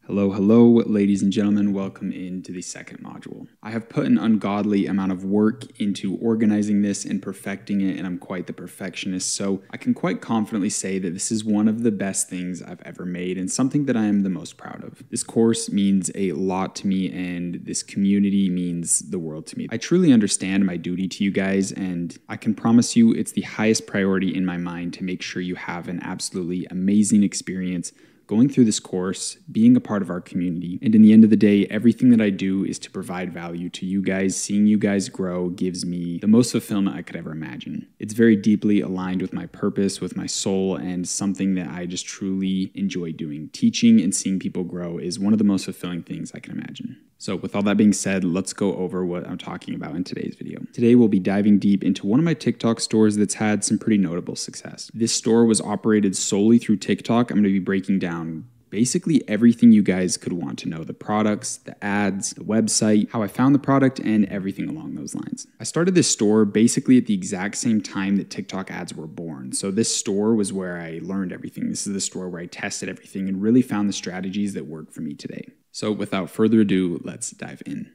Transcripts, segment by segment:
Hello, hello, ladies and gentlemen. Welcome into the second module. I have put an ungodly amount of work into organizing this and perfecting it, and I'm quite the perfectionist, so I can quite confidently say that this is one of the best things I've ever made and something that I am the most proud of. This course means a lot to me, and this community means the world to me. I truly understand my duty to you guys, and I can promise you it's the highest priority in my mind to make sure you have an absolutely amazing experience going through this course, being a part of our community. And in the end of the day, everything that I do is to provide value to you guys. Seeing you guys grow gives me the most fulfillment I could ever imagine. It's very deeply aligned with my purpose, with my soul, and something that I just truly enjoy doing. Teaching and seeing people grow is one of the most fulfilling things I can imagine. So with all that being said, let's go over what I'm talking about in today's video. Today we'll be diving deep into one of my TikTok stores that's had some pretty notable success. This store was operated solely through TikTok. I'm going to be breaking down basically everything you guys could want to know: the products, the ads, the website, how I found the product, and everything along those lines. I started this store basically at the exact same time that TikTok ads were born. So this store was where I learned everything. This is the store where I tested everything and really found the strategies that work for me today. So without further ado, let's dive in.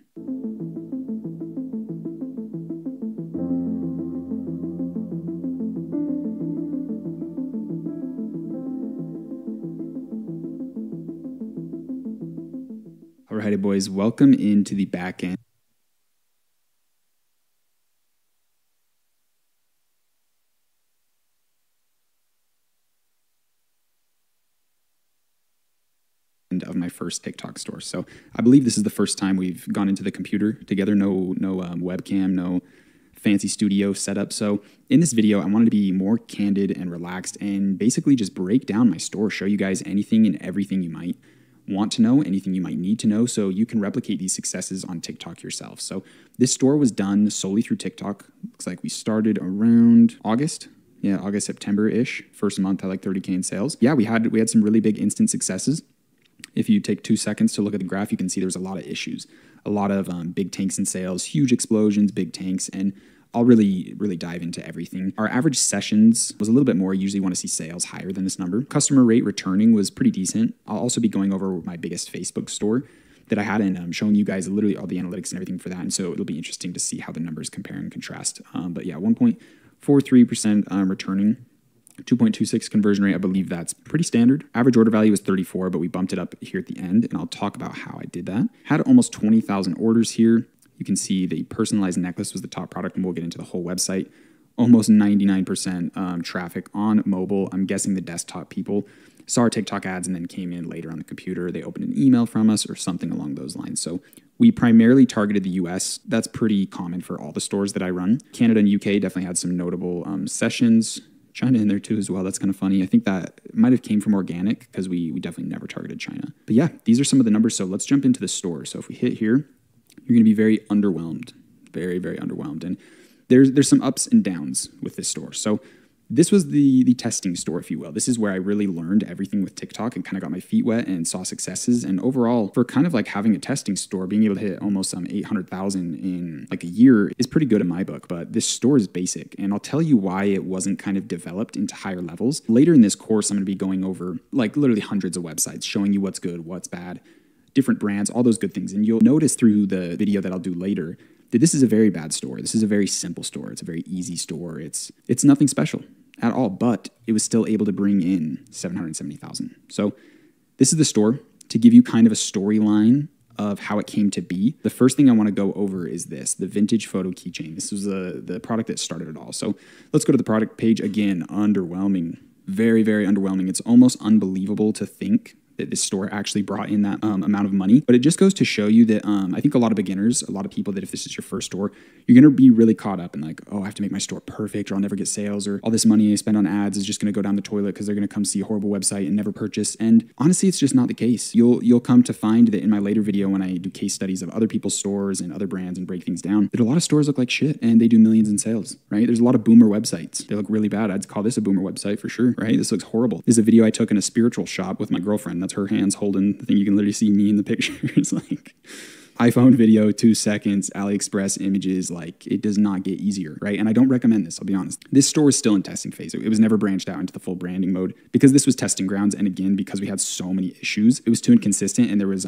Alrighty, boys, welcome into the back end of my first TikTok store. So I believe this is the first time we've gone into the computer together. No webcam, no fancy studio setup. So in this video, I wanted to be more candid and relaxed and basically just break down my store, show you guys anything and everything you might want to know, anything you might need to know, so you can replicate these successes on TikTok yourself. So this store was done solely through TikTok. Looks like we started around August. Yeah, August, September-ish. First month had like 30K in sales. Yeah, we had some really big instant successes. If you take 2 seconds to look at the graph, you can see there's a lot of issues, a lot of big tanks in sales, huge explosions, big tanks, and I'll really dive into everything. Our average sessions was a little bit more. You usually want to see sales higher than this number. Customer rate returning was pretty decent. I'll also be going over my biggest Facebook store that I had and showing you guys literally all the analytics and everything for that. And so it'll be interesting to see how the numbers compare and contrast. But yeah, 1.43% returning. 2.26 conversion rate, I believe that's pretty standard. Average order value is 34, but we bumped it up here at the end, and I'll talk about how I did that. Had almost 20,000 orders here. You can see the personalized necklace was the top product, and we'll get into the whole website. Almost 99% traffic on mobile. I'm guessing the desktop people saw our TikTok ads and then came in later on the computer. They opened an email from us or something along those lines. So we primarily targeted the US. That's pretty common for all the stores that I run. Canada and UK definitely had some notable sessions. China in there too as well. That's kind of funny. I think that might have came from organic because we definitely never targeted China. But yeah, these are some of the numbers. So let's jump into the store. So if we hit here, you're going to be very underwhelmed, very underwhelmed. And there's some ups and downs with this store. So this was the testing store, if you will. This is where I really learned everything with TikTok and kind of got my feet wet and saw successes. And overall, for kind of like having a testing store, being able to hit almost 800,000 in like a year is pretty good in my book. But this store is basic, and I'll tell you why it wasn't kind of developed into higher levels. Later in this course, I'm going to be going over like literally hundreds of websites, showing you what's good, what's bad, different brands, all those good things. And you'll notice through the video that I'll do later that this is a very bad store. This is a very simple store. It's a very easy store. It's nothing special at all, but it was still able to bring in 770,000. So this is the store to give you kind of a storyline of how it came to be. The first thing I want to go over is this, the vintage photo keychain. This was the product that started it all. So let's go to the product page again. Underwhelming, very underwhelming. It's almost unbelievable to think that this store actually brought in that amount of money. But it just goes to show you that I think a lot of beginners, a lot of people that if this is your first store, you're going to be really caught up in like, oh, I have to make my store perfect or I'll never get sales, or all this money I spend on ads is just going to go down the toilet because they're going to come see a horrible website and never purchase. And honestly, it's just not the case. You'll come to find that in my later video when I do case studies of other people's stores and other brands and break things down, that a lot of stores look like shit and they do millions in sales, right? There's a lot of boomer websites. They look really bad. I'd call this a boomer website for sure, right? This looks horrible. This is a video I took in a spiritual shop with my girlfriend. That's her hands holding the thing. You can literally see me in the picture. It's like, iPhone video, 2 seconds, AliExpress images, like it does not get easier, right? And I don't recommend this, I'll be honest. This store is still in testing phase. It was never branched out into the full branding mode because this was testing grounds. And again, because we had so many issues, it was too inconsistent and there was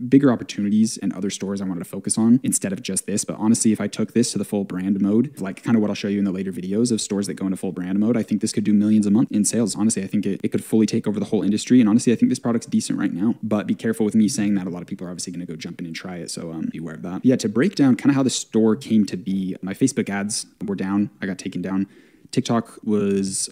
bigger opportunities and other stores I wanted to focus on instead of just this. But honestly, if I took this to the full brand mode, like kind of what I'll show you in the later videos of stores that go into full brand mode, I think this could do millions a month in sales. Honestly, I think it could fully take over the whole industry. And honestly, I think this product's decent right now. But be careful with me saying that. A lot of people are obviously going to go jump in and try it. So beware of that. Yeah, to break down kind of how the store came to be, my Facebook ads were down. I got taken down. TikTok was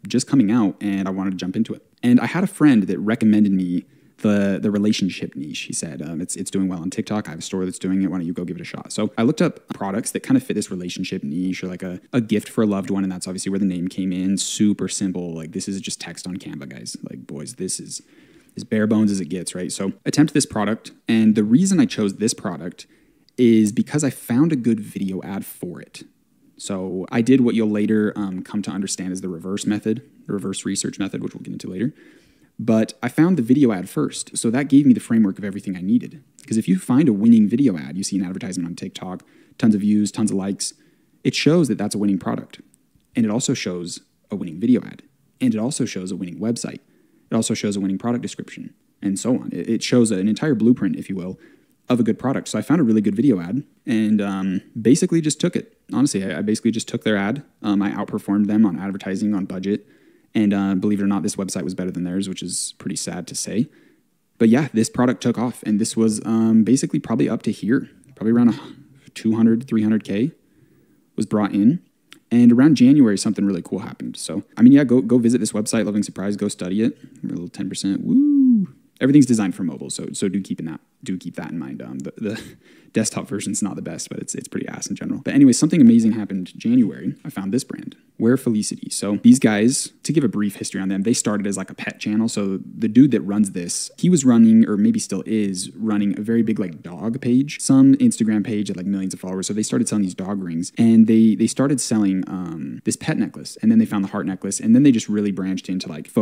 just coming out and I wanted to jump into it. And I had a friend that recommended me the relationship niche. He said, it's doing well on TikTok. I have a store that's doing it. Why don't you go give it a shot? So I looked up products that kind of fit this relationship niche or like a gift for a loved one. And that's obviously where the name came in. Super simple. Like this is just text on Canva, guys. Like boys, this is as bare bones as it gets, right? So attempt this product. And the reason I chose this product is because I found a good video ad for it. So I did what you'll later come to understand as the reverse method, the reverse research method, which we'll get into later. But I found the video ad first. So that gave me the framework of everything I needed. Because if you find a winning video ad, you see an advertisement on TikTok, tons of views, tons of likes, it shows that that's a winning product. And it also shows a winning video ad. And it also shows a winning website. It also shows a winning product description and so on. It shows an entire blueprint, if you will, of a good product. So I found a really good video ad and basically just took it. Honestly, I basically just took their ad. I outperformed them on advertising, on budget. And believe it or not, this website was better than theirs, which is pretty sad to say. But yeah, this product took off. And this was basically probably up to here. Probably around 200, 300K was brought in. And around January, something really cool happened. So, I mean, yeah, go visit this website, Loving Surprise, go study it. A little 10%, woo. Everything's designed for mobile, so do keep that in mind. The desktop version's not the best, but it's pretty ass in general. But anyway, something amazing happened January. I found this brand, Wear Felicity. So these guys, to give a brief history on them, they started as like a pet channel. So the dude that runs this, he was running, or maybe still is, running a very big like dog page, some Instagram page at like millions of followers. So they started selling these dog rings, and they started selling this pet necklace, and then they found the heart necklace, and then they just really branched into like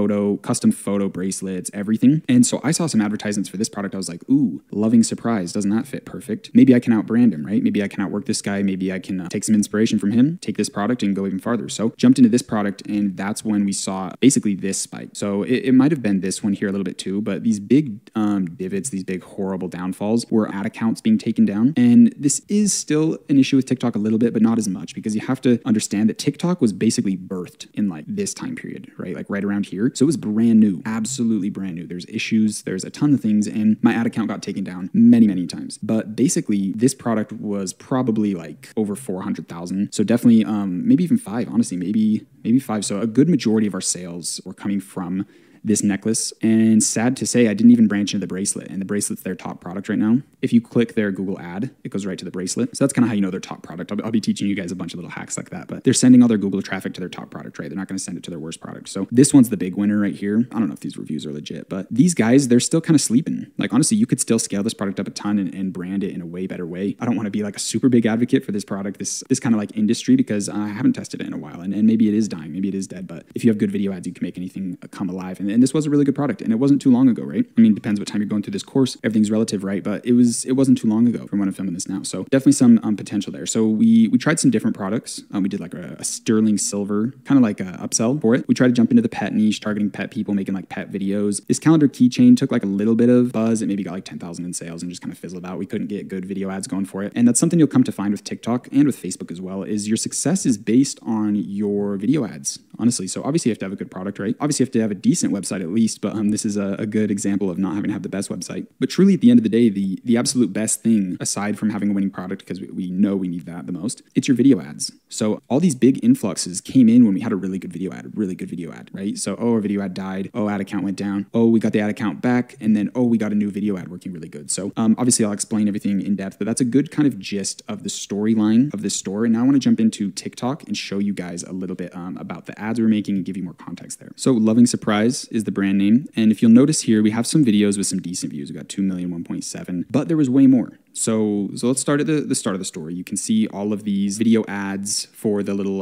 custom photo bracelets, everything. And so I saw some advertisements for this product. I was like, ooh, Loving Surprise, doesn't that fit perfect? Maybe I can outbrand him, right? Maybe I can outwork this guy. Maybe I can take some inspiration from him, take this product and go even farther. So jumped into this product, and that's when we saw basically this spike. So it might have been this one here a little bit too, but these big divots, these big horrible downfalls were ad accounts being taken down. And this is still an issue with TikTok a little bit, but not as much, because you have to understand that TikTok was basically birthed in like this time period, right? Like right around here. So it was brand new, absolutely brand new. There's issues, there's a ton of things, and my ad account got taken down many, many times. But basically this product was probably like over 400,000. So definitely maybe even 5, honestly, maybe 5. So a good majority of our sales were coming from this necklace. And sad to say, I didn't even branch into the bracelet, and the bracelet's their top product right now. If you click their Google ad, it goes right to the bracelet. So that's kind of how you know their top product. I'll be teaching you guys a bunch of little hacks like that, but they're sending all their Google traffic to their top product, right? They're not going to send it to their worst product. So this one's the big winner right here. I don't know if these reviews are legit, but these guys, they're still kind of sleeping. Like honestly, you could still scale this product up a ton and brand it in a way better way. I don't want to be like a super big advocate for this product, this kind of like industry, because I haven't tested it in a while, and maybe it is dying, maybe it is dead, but if you have good video ads, you can make anything come alive. And this was a really good product. And it wasn't too long ago, right? I mean, depends what time you're going through this course. Everything's relative, right? But it wasn't too long ago from when I'm filming this now. So definitely some potential there. So we tried some different products. We did like a sterling silver, kind of like a upsell for it. We tried to jump into the pet niche, targeting pet people, making like pet videos. This calendar keychain took like a little bit of buzz. It maybe got like 10,000 in sales and just kind of fizzled out. We couldn't get good video ads going for it. And that's something you'll come to find with TikTok and with Facebook as well, is your success is based on your video ads, honestly. So obviously you have to have a good product, right? Obviously you have to have a decent website at least, but this is a good example of not having to have the best website. But truly at the end of the day, the absolute best thing, aside from having a winning product, because we know we need that the most, it's your video ads. So all these big influxes came in when we had a really good video ad, right? So, our video ad died. Ad account went down. We got the ad account back. And then, we got a new video ad working really good. So obviously I'll explain everything in depth, but that's a good kind of gist of the storyline of this store. And now I want to jump into TikTok and show you guys a little bit about the ads we're making and give you more context there. So Loving Surprise is the brand name. And if you'll notice here, we have some videos with some decent views. We got 2 million, 1.7, but there was way more. So let's start at the start of the story. You can see all of these video ads for the little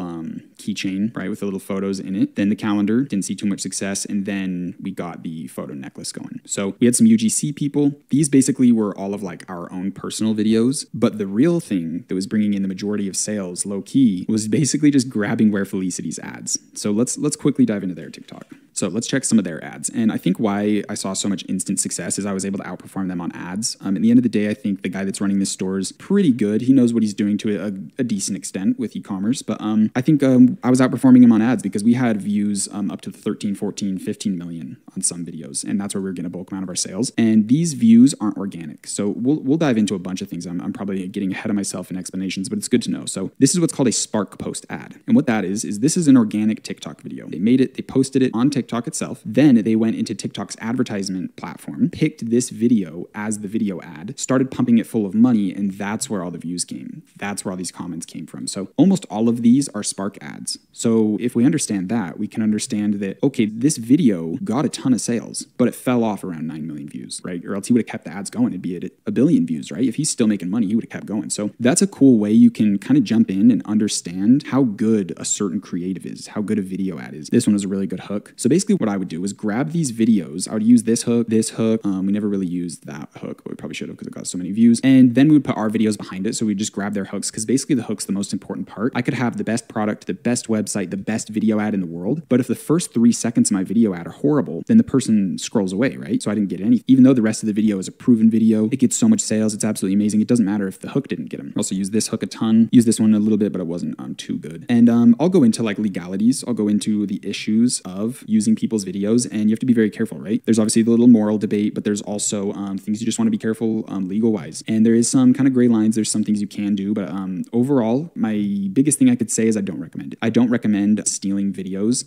keychain, right, with the little photos in it. Then the calendar, didn't see too much success, and then we got the photo necklace going. So we had some UGC people. These basically were all of like our own personal videos, but the real thing that was bringing in the majority of sales, low key, was basically just grabbing Where Felicity's ads. So let's quickly dive into their TikTok. So let's check some of their ads. And I think why I saw so much instant success is I was able to outperform them on ads. At the end of the day, I think the guy that's running this store is pretty good. He knows what he's doing to a decent extent with e-commerce. But I think I was outperforming him on ads because we had views up to 13, 14, 15 million on some videos. And that's where we were getting a bulk amount of our sales. And these views aren't organic. So we'll dive into a bunch of things. I'm probably getting ahead of myself in explanations, but it's good to know. So this is what's called a Spark Post ad. And what that is this is an organic TikTok video. They made it, they posted it on TikTok itself. Then they went into TikTok's advertisement platform, picked this video as the video ad, started pumping it full of money, and that's where all the views came. That's where all these comments came from. So almost all of these are Spark ads. So if we understand that, we can understand that, okay, this video got a ton of sales, but it fell off around 9 million views, right? Or else he would have kept the ads going. It'd be at a billion views, right? If he's still making money, he would have kept going. So that's a cool way you can kind of jump in and understand how good a certain creative is, how good a video ad is. This one was a really good hook. So basically what I would do is grab these videos. I would use this hook. We never really used that hook, but we probably should have because it got so many views. And then we would put our videos behind it. So we just grab their hooks because basically the hook's the most important part. I could have the best product, the best website, the best video ad in the world. But if the first 3 seconds of my video ad are horrible, then the person scrolls away, right? So I didn't get any. Even though the rest of the video is a proven video, it gets so much sales. It's absolutely amazing. It doesn't matter if the hook didn't get them. Also use this hook a ton. Use this one a little bit, but it wasn't too good. And I'll go into like legalities. I'll go into the issues of using people's videos, and you have to be very careful, right? There's obviously the little moral debate, but there's also things you just want to be careful legal wise. And there is some kind of gray lines. There's some things you can do, but overall, my biggest thing I could say is I don't recommend it. I don't recommend stealing videos.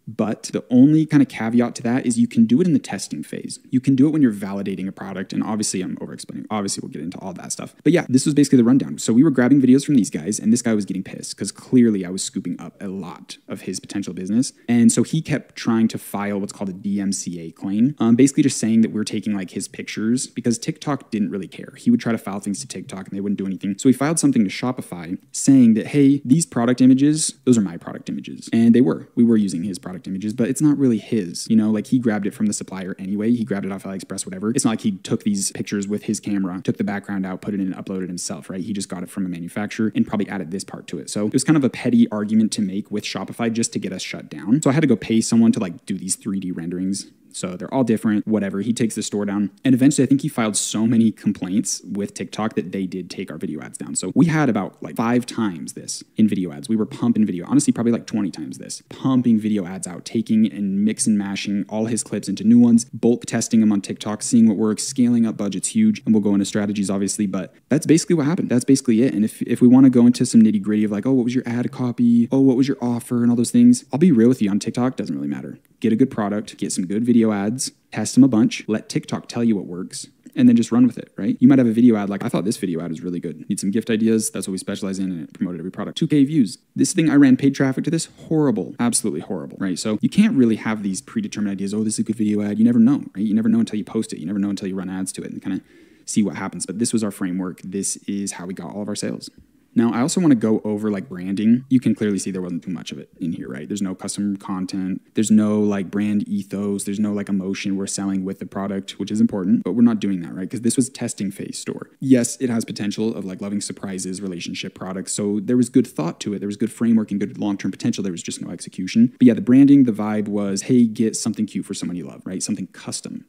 But the only kind of caveat to that is you can do it in the testing phase. You can do it when you're validating a product. And obviously I'm over-explaining. Obviously we'll get into all that stuff. But yeah, this was basically the rundown. So we were grabbing videos from these guys, and this guy was getting pissed because clearly I was scooping up a lot of his potential business. And so he kept trying to file what's called a DMCA claim. Basically just saying that we're taking like his pictures because TikTok didn't really care. He would try to file things to TikTok and they wouldn't do anything. So he filed something to Shopify saying that, hey, these product images, those are my product images. And we were using his product images, but it's not really his, like he grabbed it from the supplier anyway. He grabbed it off AliExpress, whatever. It's not like he took these pictures with his camera, took the background out, put it in and uploaded it himself, right? He just got it from a manufacturer and probably added this part to it. So it was kind of a petty argument to make with Shopify just to get us shut down. So I had to go pay someone to like do these 3D renderings. So they're all different, whatever. He takes the store down. And eventually I think he filed so many complaints with TikTok that they did take our video ads down. So we had about like 5 times this in video ads. We were pumping video, honestly, probably like 20 times this, pumping video ads out, taking and mix and mashing all his clips into new ones, bulk testing them on TikTok, seeing what works, scaling up budgets huge. And we'll go into strategies, obviously, but that's basically what happened. That's basically it. And if we want to go into some nitty gritty of like, oh, what was your ad copy? Oh, what was your offer and all those things? I'll be real with you on TikTok. Doesn't really matter. Get a good product, get some good video ads, test them a bunch, let TikTok tell you what works, and then just run with it, right? You might have a video ad like, I thought this video ad was really good. Need some gift ideas. That's what we specialize in, and it promoted every product. 2K views. This thing, I ran paid traffic to this. Horrible. Absolutely horrible, right? So you can't really have these predetermined ideas. Oh, this is a good video ad. You never know, right? You never know until you post it. You never know until you run ads to it and kind of see what happens. But this was our framework. This is how we got all of our sales. Now, I also want to go over like branding. You can clearly see there wasn't too much of it in here, right? There's no custom content. There's no like brand ethos. There's no like emotion we're selling with the product, which is important, but we're not doing that, right? Because this was testing phase store. Yes, it has potential of like loving surprises, relationship products. So there was good thought to it. There was good framework and good long-term potential. There was just no execution. But yeah, the branding, the vibe was, hey, get something cute for someone you love, right? Something custom.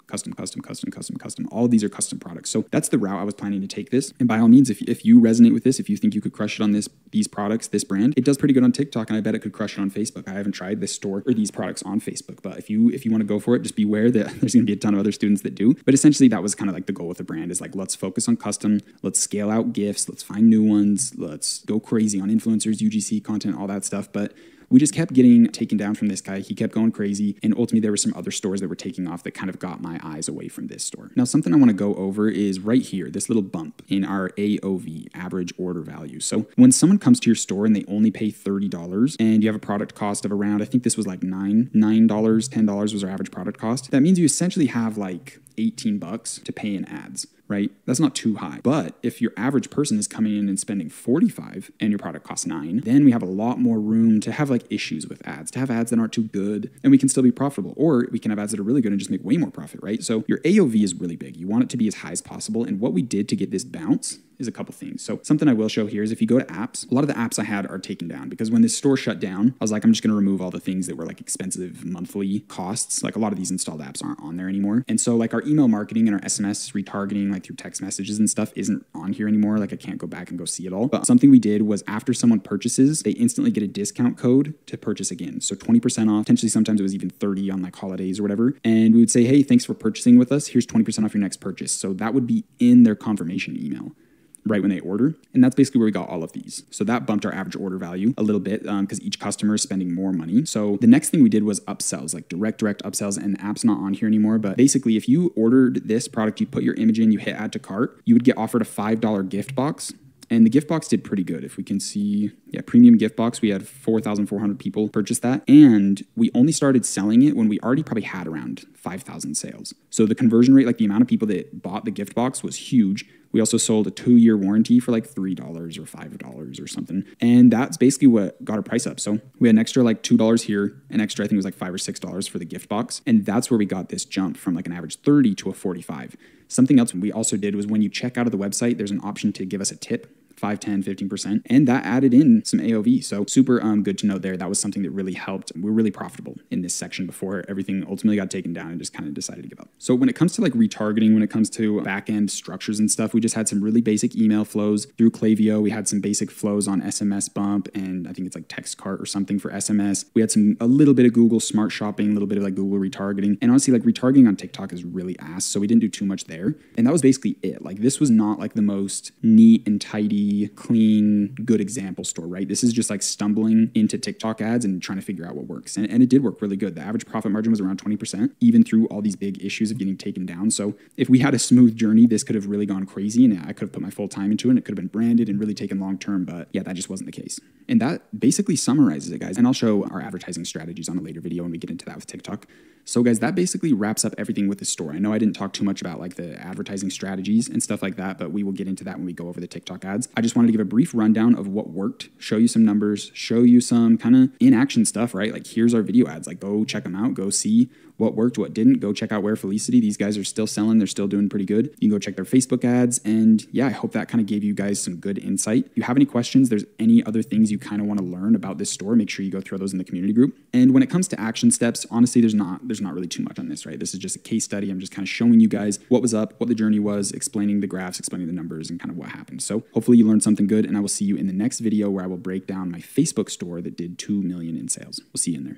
All of these are custom products. So that's the route I was planning to take this. And by all means, if you resonate with this, if you think you could crush it on these products, this brand, it does pretty good on TikTok, and I bet it could crush it on Facebook. I haven't tried this store or these products on Facebook, but if you want to go for it, just beware that there's going to be a ton of other students that do. But essentially that was kind of like the goal with the brand, is like, let's focus on custom, let's scale out gifts, let's find new ones, let's go crazy on influencers, UGC content, all that stuff. But we just kept getting taken down from this guy. He kept going crazy. And ultimately, there were some other stores that were taking off that kind of got my eyes away from this store. Now, something I want to go over is right here, this little bump in our AOV, average order value. So when someone comes to your store and they only pay $30 and you have a product cost of around, I think this was like $9, $10 was our average product cost. That means you essentially have like $18 to pay in ads, right? That's not too high. But if your average person is coming in and spending 45 and your product costs 9, then we have a lot more room to have like issues with ads, to have ads that aren't too good, and we can still be profitable. Or we can have ads that are really good and just make way more profit, right? So your AOV is really big. You want it to be as high as possible. And what we did to get this bounce is a couple things. So something I will show here is if you go to apps, a lot of the apps I had are taken down because when this store shut down, I was like, I'm just going to remove all the things that were like expensive monthly costs. Like a lot of these installed apps aren't on there anymore. And so like our email marketing and our SMS retargeting, like through text messages and stuff, isn't on here anymore. Like I can't go back and go see it all. But something we did was after someone purchases, they instantly get a discount code to purchase again. So 20% off, potentially sometimes it was even 30 on like holidays or whatever. And we would say, hey, thanks for purchasing with us. Here's 20% off your next purchase. So that would be in their confirmation email right when they order. And that's basically where we got all of these. So that bumped our average order value a little bit because each customer is spending more money. So the next thing we did was upsells, like direct upsells, and the app's not on here anymore. But basically, if you ordered this product, you put your image in, you hit add to cart, you would get offered a $5 gift box. And the gift box did pretty good. If we can see, premium gift box, we had 4,400 people purchase that. And we only started selling it when we already probably had around 5,000 sales. So the conversion rate, like the amount of people that bought the gift box was huge. We also sold a 2-year warranty for like $3 or $5 or something. And that's basically what got our price up. So we had an extra like $2 here, an extra, I think it was like $5 or $6 for the gift box. And that's where we got this jump from like an average 30 to a 45. Something else we also did was when you check out of the website, there's an option to give us a tip. 5, 10, 15%. And that added in some AOV. So super good to note there. That was something that really helped. We were really profitable in this section before everything ultimately got taken down and just kind of decided to give up. So when it comes to like retargeting, when it comes to back-end structures and stuff, we just had some really basic email flows through Klaviyo. We had some basic flows on SMS Bump, and I think it's like Text Cart or something for SMS. We had a little bit of Google Smart Shopping, a little bit of like Google retargeting. And honestly, like retargeting on TikTok is really ass. So we didn't do too much there. And that was basically it. Like this was not like the most neat and tidy, clean, good example store, right? This is just like stumbling into TikTok ads and trying to figure out what works. And it did work really good. The average profit margin was around 20%, even through all these big issues of getting taken down. So if we had a smooth journey, this could have really gone crazy and I could have put my full time into it and it could have been branded and really taken long term. But yeah, that just wasn't the case. And that basically summarizes it, guys. And I'll show our advertising strategies on a later video when we get into that with TikTok. So guys, that basically wraps up everything with the store. I know I didn't talk too much about like the advertising strategies and stuff like that, but we will get into that when we go over the TikTok ads. I just wanted to give a brief rundown of what worked, show you some numbers, show you some kind of in-action stuff, right? Like here's our video ads, like go check them out, go see what worked, what didn't. Go check out Wear Felicity. These guys are still selling. They're still doing pretty good. You can go check their Facebook ads. And yeah, I hope that kind of gave you guys some good insight. If you have any questions, there's any other things you kind of want to learn about this store, make sure you go throw those in the community group. And when it comes to action steps, honestly, there's not really too much on this, right? This is just a case study. I'm just kind of showing you guys what was up, what the journey was, explaining the graphs, explaining the numbers, and kind of what happened. So hopefully you learned something good, and I will see you in the next video where I will break down my Facebook store that did 2 million in sales. We'll see you in there.